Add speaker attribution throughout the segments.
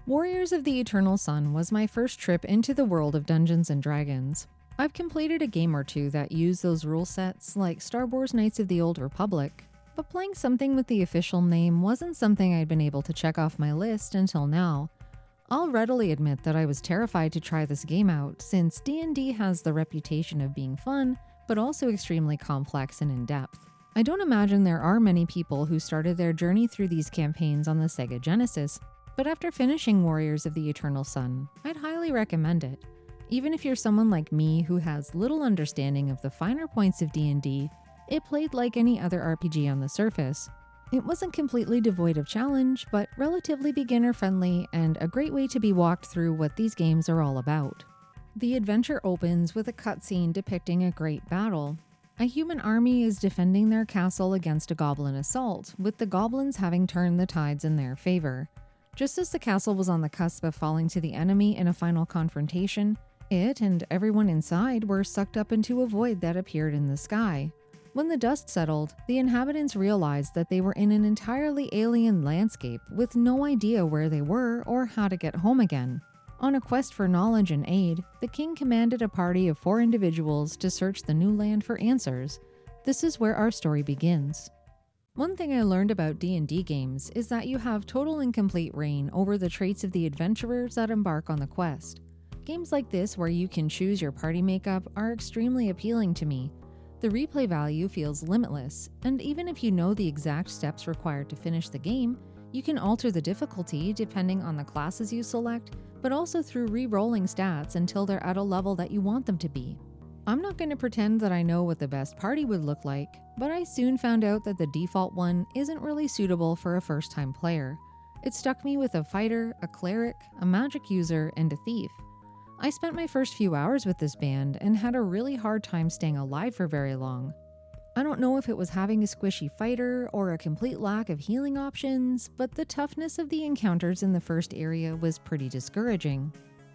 Speaker 1: Warriors of the Eternal Sun was my first trip into the world of Dungeons & Dragons. I've completed a game or two that use those rule sets, like Star Wars Knights of the Old Republic, but playing something with the official name wasn't something I'd been able to check off my list until now. I'll readily admit that I was terrified to try this game out, since D&D has the reputation of being fun, but also extremely complex and in-depth. I don't imagine there are many people who started their journey through these campaigns on the Sega Genesis, but after finishing Warriors of the Eternal Sun, I'd highly recommend it. Even if you're someone like me who has little understanding of the finer points of D&D, it played like any other RPG on the surface. It wasn't completely devoid of challenge, but relatively beginner-friendly and a great way to be walked through what these games are all about. The adventure opens with a cutscene depicting a great battle. A human army is defending their castle against a goblin assault, with the goblins having turned the tides in their favor. Just as the castle was on the cusp of falling to the enemy in a final confrontation, it and everyone inside were sucked up into a void that appeared in the sky. When the dust settled, the inhabitants realized that they were in an entirely alien landscape with no idea where they were or how to get home again. On a quest for knowledge and aid, the king commanded a party of 4 individuals to search the new land for answers. This is where our story begins. One thing I learned about D&D games is that you have total and complete reign over the traits of the adventurers that embark on the quest. Games like this, where you can choose your party makeup, are extremely appealing to me. The replay value feels limitless, and even if you know the exact steps required to finish the game, you can alter the difficulty depending on the classes you select, but also through re-rolling stats until they're at a level that you want them to be. I'm not going to pretend that I know what the best party would look like, but I soon found out that the default one isn't really suitable for a first-time player. It stuck me with a fighter, a cleric, a magic user, and a thief. I spent my first few hours with this band and had a really hard time staying alive for very long. I don't know if it was having a squishy fighter or a complete lack of healing options, but the toughness of the encounters in the first area was pretty discouraging.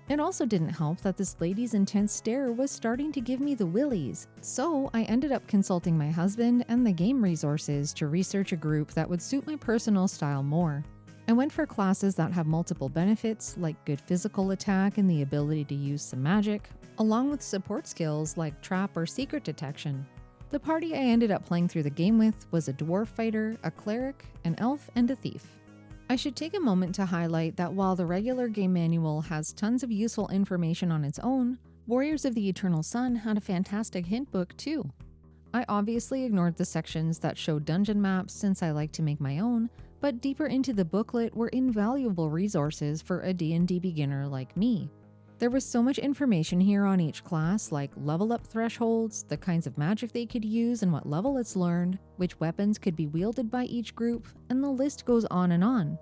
Speaker 1: It also didn't help that this lady's intense stare was starting to give me the willies, so I ended up consulting my husband and the game resources to research a group that would suit my personal style more. I went for classes that have multiple benefits, like good physical attack and the ability to use some magic, along with support skills like trap or secret detection. The party I ended up playing through the game with was a dwarf fighter, a cleric, an elf, and a thief. I should take a moment to highlight that while the regular game manual has tons of useful information on its own, Warriors of the Eternal Sun had a fantastic hint book too. I obviously ignored the sections that showed dungeon maps since I like to make my own, but deeper into the booklet were invaluable resources for a D&D beginner like me. There was so much information here on each class, like level up thresholds, the kinds of magic they could use and what level it's learned, which weapons could be wielded by each group, and the list goes on and on.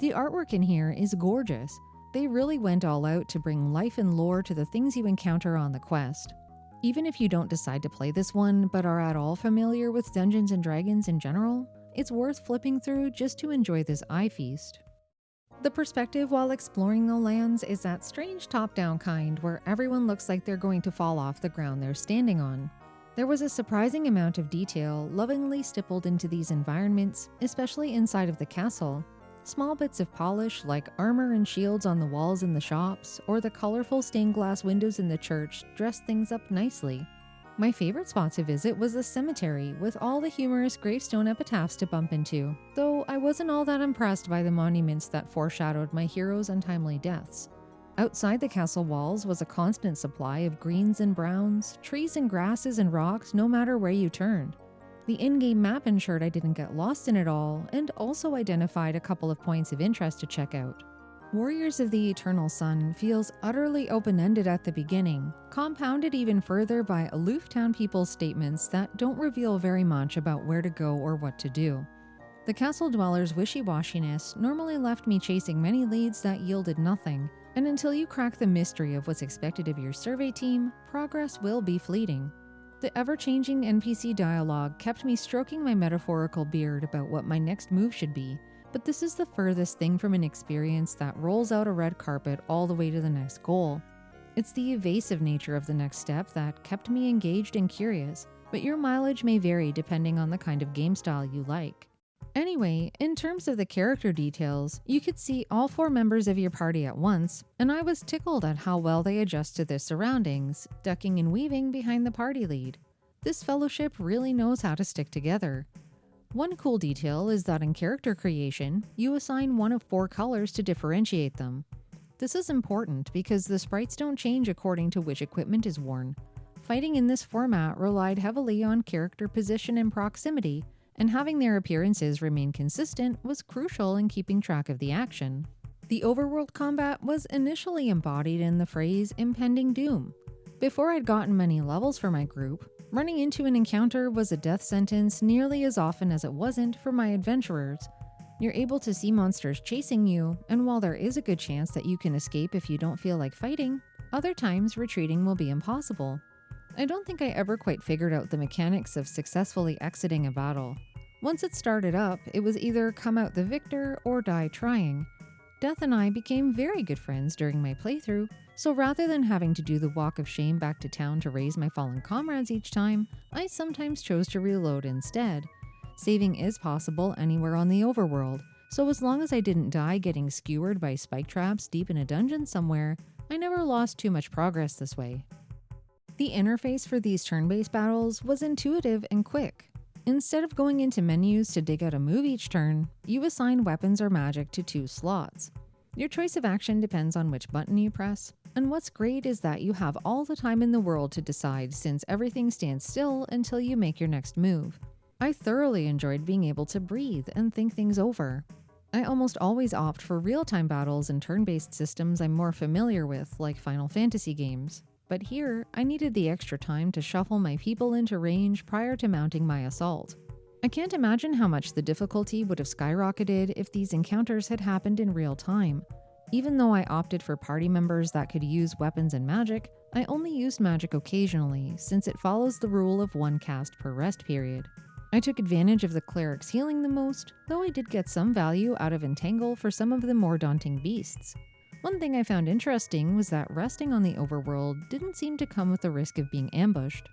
Speaker 1: The artwork in here is gorgeous. They really went all out to bring life and lore to the things you encounter on the quest. Even if you don't decide to play this one, but are at all familiar with Dungeons & Dragons in general, it's worth flipping through just to enjoy this eye feast. The perspective while exploring the lands is that strange top-down kind where everyone looks like they're going to fall off the ground they're standing on. There was a surprising amount of detail lovingly stippled into these environments, especially inside of the castle. Small bits of polish like armor and shields on the walls in the shops, or the colorful stained glass windows in the church dressed things up nicely. My favorite spot to visit was the cemetery, with all the humorous gravestone epitaphs to bump into, though I wasn't all that impressed by the monuments that foreshadowed my heroes' untimely deaths. Outside the castle walls was a constant supply of greens and browns, trees and grasses and rocks no matter where you turned. The in-game map ensured I didn't get lost in it all, and also identified a couple of points of interest to check out. Warriors of the Eternal Sun feels utterly open-ended at the beginning, compounded even further by aloof townspeople's statements that don't reveal very much about where to go or what to do. The castle dwellers' wishy-washiness normally left me chasing many leads that yielded nothing, and until you crack the mystery of what's expected of your survey team, progress will be fleeting. The ever-changing NPC dialogue kept me stroking my metaphorical beard about what my next move should be, but this is the furthest thing from an experience that rolls out a red carpet all the way to the next goal. It's the evasive nature of the next step that kept me engaged and curious, but your mileage may vary depending on the kind of game style you like. Anyway, in terms of the character details, you could see all 4 members of your party at once, and I was tickled at how well they adjust to their surroundings, ducking and weaving behind the party lead. This fellowship really knows how to stick together. One cool detail is that in character creation, you assign one of 4 colors to differentiate them. This is important because the sprites don't change according to which equipment is worn. Fighting in this format relied heavily on character position and proximity, and having their appearances remain consistent was crucial in keeping track of the action. The overworld combat was initially embodied in the phrase impending doom. Before I'd gotten many levels for my group, running into an encounter was a death sentence nearly as often as it wasn't for my adventurers. You're able to see monsters chasing you, and while there is a good chance that you can escape if you don't feel like fighting, other times retreating will be impossible. I don't think I ever quite figured out the mechanics of successfully exiting a battle. Once it started up, it was either come out the victor or die trying. Death and I became very good friends during my playthrough, so rather than having to do the walk of shame back to town to raise my fallen comrades each time, I sometimes chose to reload instead. Saving is possible anywhere on the overworld, so as long as I didn't die getting skewered by spike traps deep in a dungeon somewhere, I never lost too much progress this way. The interface for these turn-based battles was intuitive and quick. Instead of going into menus to dig out a move each turn, you assign weapons or magic to 2 slots. Your choice of action depends on which button you press, and what's great is that you have all the time in the world to decide since everything stands still until you make your next move. I thoroughly enjoyed being able to breathe and think things over. I almost always opt for real-time battles and turn-based systems I'm more familiar with, like Final Fantasy games. But here, I needed the extra time to shuffle my people into range prior to mounting my assault. I can't imagine how much the difficulty would have skyrocketed if these encounters had happened in real time. Even though I opted for party members that could use weapons and magic, I only used magic occasionally, since it follows the rule of 1 cast per rest period. I took advantage of the cleric's healing the most, though I did get some value out of Entangle for some of the more daunting beasts. One thing I found interesting was that resting on the overworld didn't seem to come with the risk of being ambushed.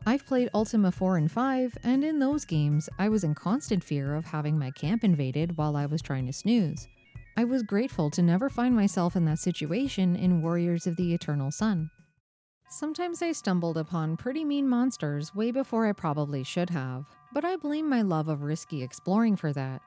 Speaker 1: I've played Ultima 4 and 5, and in those games, I was in constant fear of having my camp invaded while I was trying to snooze. I was grateful to never find myself in that situation in Warriors of the Eternal Sun. Sometimes I stumbled upon pretty mean monsters way before I probably should have, but I blame my love of risky exploring for that.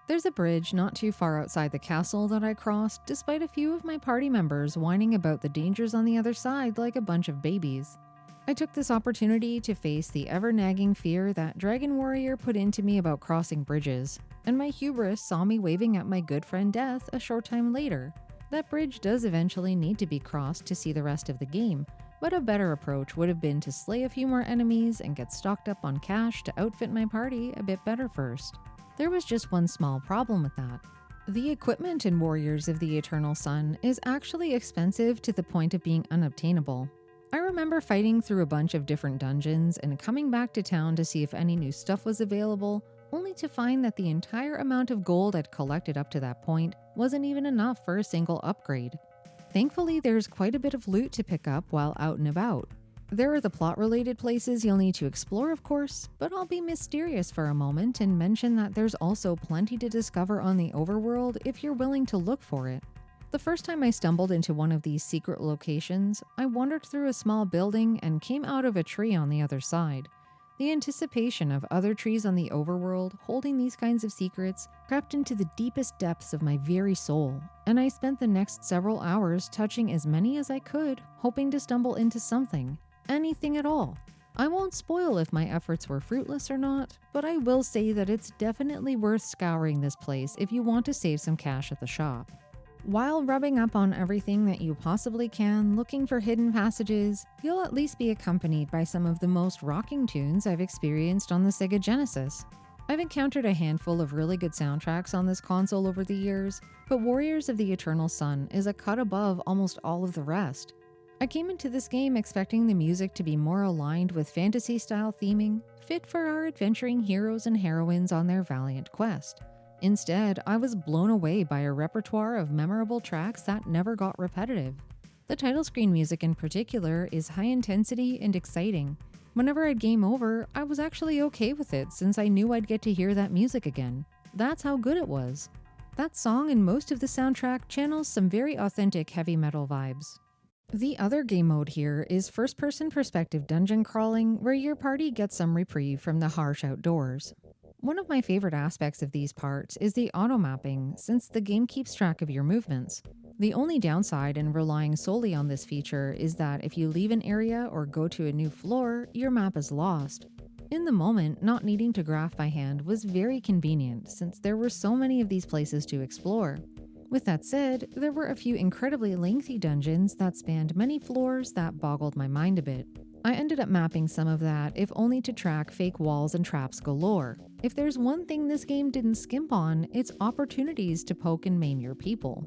Speaker 1: There's a bridge not too far outside the castle that I crossed despite a few of my party members whining about the dangers on the other side like a bunch of babies. I took this opportunity to face the ever-nagging fear that Dragon Warrior put into me about crossing bridges, and my hubris saw me waving at my good friend Death a short time later. That bridge does eventually need to be crossed to see the rest of the game, but a better approach would have been to slay a few more enemies and get stocked up on cash to outfit my party a bit better first. There was just one small problem with that. The equipment in Warriors of the Eternal Sun is actually expensive to the point of being unobtainable. I remember fighting through a bunch of different dungeons and coming back to town to see if any new stuff was available, only to find that the entire amount of gold I'd collected up to that point wasn't even enough for a single upgrade. Thankfully, there's quite a bit of loot to pick up while out and about. There are the plot-related places you'll need to explore, of course, but I'll be mysterious for a moment and mention that there's also plenty to discover on the overworld if you're willing to look for it. The first time I stumbled into one of these secret locations, I wandered through a small building and came out of a tree on the other side. The anticipation of other trees on the overworld holding these kinds of secrets crept into the deepest depths of my very soul, and I spent the next several hours touching as many as I could, hoping to stumble into something. Anything at all. I won't spoil if my efforts were fruitless or not, but I will say that it's definitely worth scouring this place if you want to save some cash at the shop. While rubbing up on everything that you possibly can looking for hidden passages, you'll at least be accompanied by some of the most rocking tunes I've experienced on the Sega Genesis. I've encountered a handful of really good soundtracks on this console over the years, but Warriors of the Eternal Sun is a cut above almost all of the rest. I came into this game expecting the music to be more aligned with fantasy-style theming, fit for our adventuring heroes and heroines on their valiant quest. Instead, I was blown away by a repertoire of memorable tracks that never got repetitive. The title screen music in particular is high intensity and exciting. Whenever I'd game over, I was actually okay with it since I knew I'd get to hear that music again. That's how good it was. That song and most of the soundtrack channels some very authentic heavy metal vibes. The other game mode here is first-person perspective dungeon crawling, where your party gets some reprieve from the harsh outdoors. One of my favorite aspects of these parts is the auto-mapping, since the game keeps track of your movements. The only downside in relying solely on this feature is that if you leave an area or go to a new floor, your map is lost. In the moment, not needing to graph by hand was very convenient, since there were so many of these places to explore. With that said, there were a few incredibly lengthy dungeons that spanned many floors that boggled my mind a bit. I ended up mapping some of that, if only to track fake walls and traps galore. If there's one thing this game didn't skimp on, it's opportunities to poke and maim your people.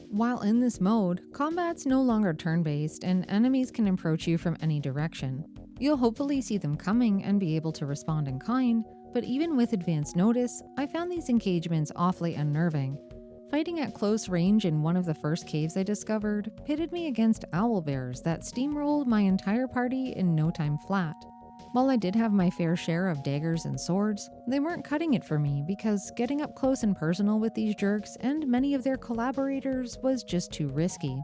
Speaker 1: While in this mode, combat's no longer turn-based and enemies can approach you from any direction. You'll hopefully see them coming and be able to respond in kind, but even with advance notice, I found these engagements awfully unnerving. Fighting at close range in one of the first caves I discovered pitted me against owlbears that steamrolled my entire party in no time flat. While I did have my fair share of daggers and swords, they weren't cutting it for me because getting up close and personal with these jerks and many of their collaborators was just too risky.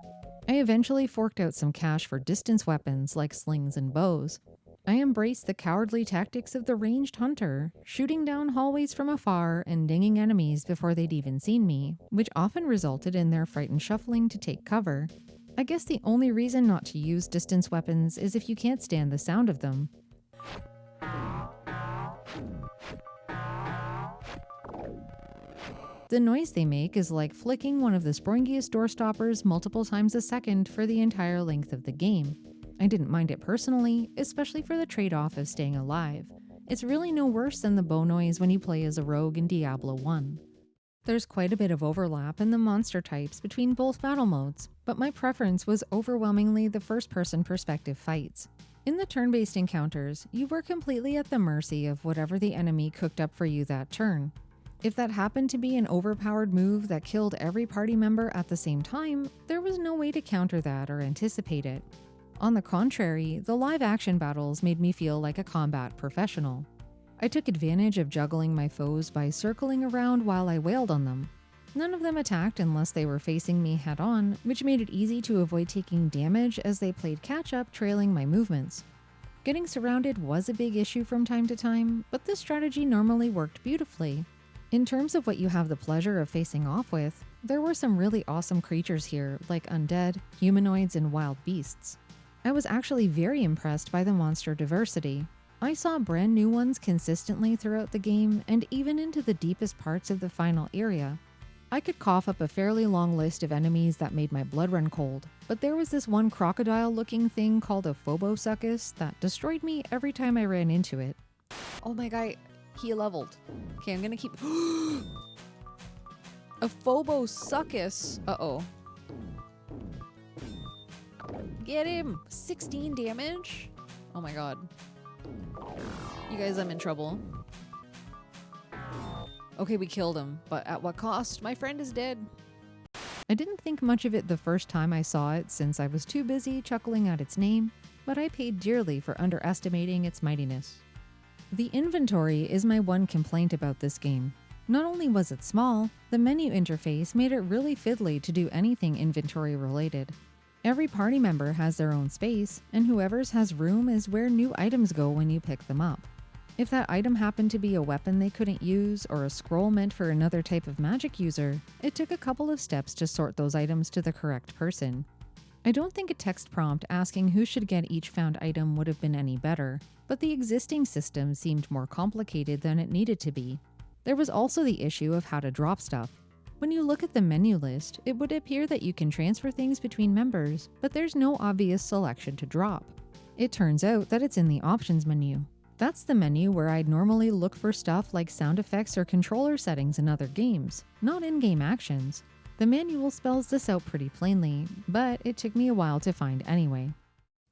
Speaker 1: I eventually forked out some cash for distance weapons like slings and bows. I embraced the cowardly tactics of the ranged hunter, shooting down hallways from afar and dinging enemies before they'd even seen me, which often resulted in their frightened shuffling to take cover. I guess the only reason not to use distance weapons is if you can't stand the sound of them. The noise they make is like flicking one of the springiest door stoppers multiple times a second for the entire length of the game. I didn't mind it personally, especially for the trade-off of staying alive. It's really no worse than the bow noise when you play as a rogue in Diablo 1. There's quite a bit of overlap in the monster types between both battle modes, but my preference was overwhelmingly the first-person perspective fights. In the turn-based encounters, you were completely at the mercy of whatever the enemy cooked up for you that turn. If that happened to be an overpowered move that killed every party member at the same time, there was no way to counter that or anticipate it. On the contrary, the live-action battles made me feel like a combat professional. I took advantage of juggling my foes by circling around while I wailed on them. None of them attacked unless they were facing me head-on, which made it easy to avoid taking damage as they played catch-up, trailing my movements. Getting surrounded was a big issue from time to time, but this strategy normally worked beautifully. In terms of what you have the pleasure of facing off with, there were some really awesome creatures here, like undead, humanoids, and wild beasts. I was actually very impressed by the monster diversity. I saw brand new ones consistently throughout the game and even into the deepest parts of the final area. I could cough up a fairly long list of enemies that made my blood run cold, but there was this one crocodile-looking thing called a Phobosuchus that destroyed me every time I ran into it. Oh my god, he leveled. Okay, I'm gonna keep... A Phobosuchus! Uh-oh. Get him! 16 damage? Oh my god. You guys, I'm in trouble. Okay, we killed him, but at what cost? My friend is dead. I didn't think much of it the first time I saw it since I was too busy chuckling at its name, but I paid dearly for underestimating its mightiness. The inventory is my one complaint about this game. Not only was it small, the menu interface made it really fiddly to do anything inventory related. Every party member has their own space, and whoever's has room is where new items go when you pick them up. If that item happened to be a weapon they couldn't use or a scroll meant for another type of magic user, it took a couple of steps to sort those items to the correct person. I don't think a text prompt asking who should get each found item would have been any better, but the existing system seemed more complicated than it needed to be. There was also the issue of how to drop stuff. When you look at the menu list, it would appear that you can transfer things between members, but there's no obvious selection to drop. It turns out that it's in the options menu. That's the menu where I'd normally look for stuff like sound effects or controller settings in other games, not in-game actions. The manual spells this out pretty plainly, but it took me a while to find anyway.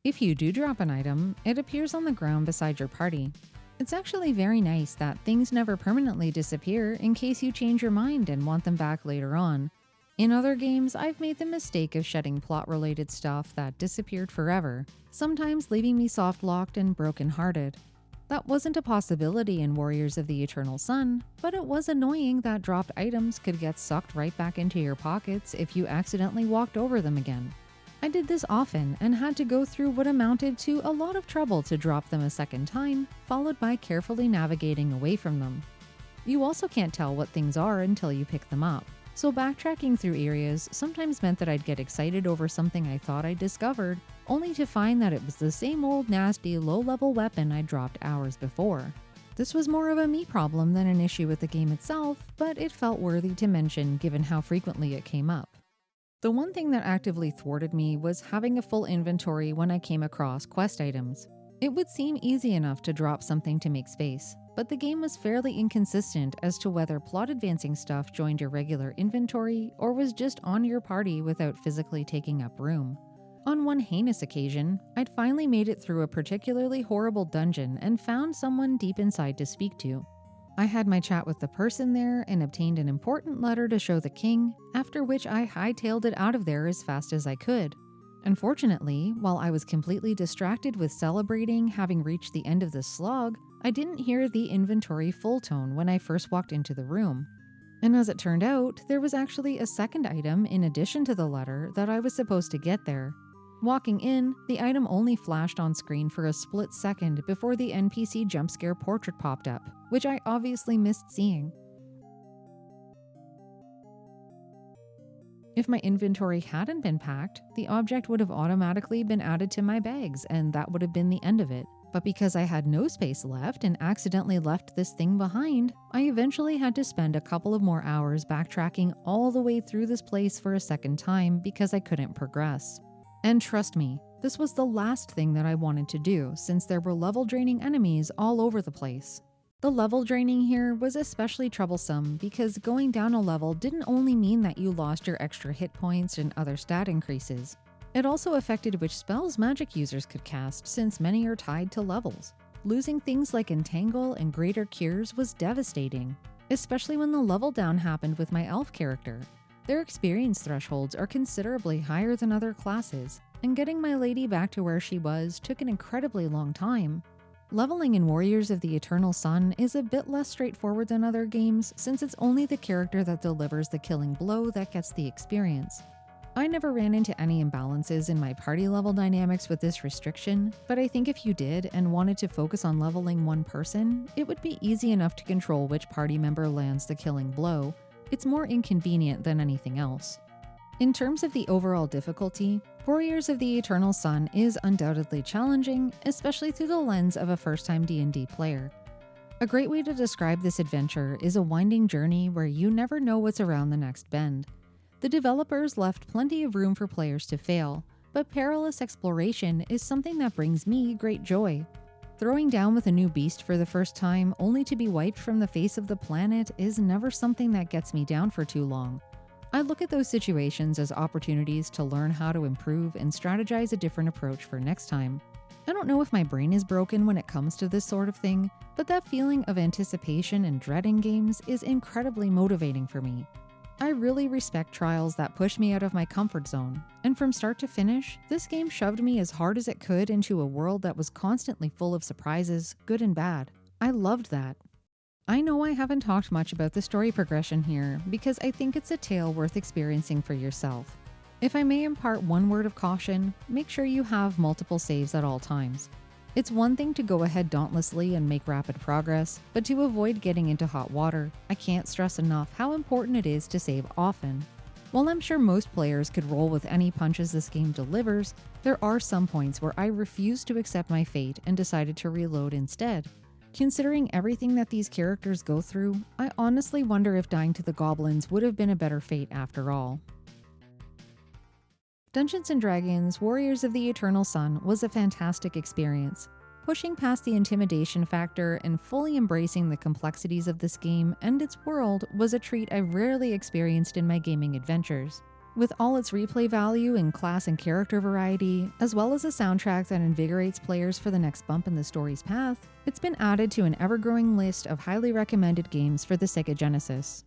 Speaker 1: If you do drop an item, it appears on the ground beside your party. It's actually very nice that things never permanently disappear in case you change your mind and want them back later on. In other games, I've made the mistake of shedding plot-related stuff that disappeared forever, sometimes leaving me soft-locked and broken-hearted. That wasn't a possibility in Warriors of the Eternal Sun, but it was annoying that dropped items could get sucked right back into your pockets if you accidentally walked over them again. I did this often and had to go through what amounted to a lot of trouble to drop them a second time, followed by carefully navigating away from them. You also can't tell what things are until you pick them up, so backtracking through areas sometimes meant that I'd get excited over something I thought I'd discovered, only to find that it was the same old nasty low-level weapon I dropped hours before. This was more of a me problem than an issue with the game itself, but it felt worthy to mention given how frequently it came up. The one thing that actively thwarted me was having a full inventory when I came across quest items. It would seem easy enough to drop something to make space, but the game was fairly inconsistent as to whether plot advancing stuff joined your regular inventory or was just on your party without physically taking up room. On one heinous occasion, I'd finally made it through a particularly horrible dungeon and found someone deep inside to speak to. I had my chat with the person there and obtained an important letter to show the king, after which I hightailed it out of there as fast as I could. Unfortunately, while I was completely distracted with celebrating having reached the end of the slog, I didn't hear the inventory full tone when I first walked into the room. And as it turned out, there was actually a second item in addition to the letter that I was supposed to get there. Walking in, the item only flashed on screen for a split second before the NPC jump scare portrait popped up, which I obviously missed seeing. If my inventory hadn't been packed, the object would have automatically been added to my bags and that would have been the end of it. But because I had no space left and accidentally left this thing behind, I eventually had to spend a couple of more hours backtracking all the way through this place for a second time because I couldn't progress. And trust me, this was the last thing that I wanted to do since there were level draining enemies all over the place. The level draining here was especially troublesome because going down a level didn't only mean that you lost your extra hit points and other stat increases. It also affected which spells magic users could cast since many are tied to levels. Losing things like Entangle and Greater Cures was devastating, especially when the level down happened with my elf character. Their experience thresholds are considerably higher than other classes, and getting my lady back to where she was took an incredibly long time. Leveling in Warriors of the Eternal Sun is a bit less straightforward than other games since it's only the character that delivers the killing blow that gets the experience. I never ran into any imbalances in my party level dynamics with this restriction, but I think if you did and wanted to focus on leveling one person, it would be easy enough to control which party member lands the killing blow. It's more inconvenient than anything else. In terms of the overall difficulty, Warriors of the Eternal Sun is undoubtedly challenging, especially through the lens of a first-time D&D player. A great way to describe this adventure is a winding journey where you never know what's around the next bend. The developers left plenty of room for players to fail, but perilous exploration is something that brings me great joy. Throwing down with a new beast for the first time only to be wiped from the face of the planet is never something that gets me down for too long. I look at those situations as opportunities to learn how to improve and strategize a different approach for next time. I don't know if my brain is broken when it comes to this sort of thing, but that feeling of anticipation and dread in games is incredibly motivating for me. I really respect trials that push me out of my comfort zone, and from start to finish, this game shoved me as hard as it could into a world that was constantly full of surprises, good and bad. I loved that. I know I haven't talked much about the story progression here, because I think it's a tale worth experiencing for yourself. If I may impart one word of caution, make sure you have multiple saves at all times. It's one thing to go ahead dauntlessly and make rapid progress, but to avoid getting into hot water, I can't stress enough how important it is to save often. While I'm sure most players could roll with any punches this game delivers, there are some points where I refused to accept my fate and decided to reload instead. Considering everything that these characters go through, I honestly wonder if dying to the goblins would have been a better fate after all. Dungeons & Dragons: Warriors of the Eternal Sun was a fantastic experience. Pushing past the intimidation factor and fully embracing the complexities of this game and its world was a treat I've rarely experienced in my gaming adventures. With all its replay value and class and character variety, as well as a soundtrack that invigorates players for the next bump in the story's path, it's been added to an ever-growing list of highly recommended games for the Sega Genesis.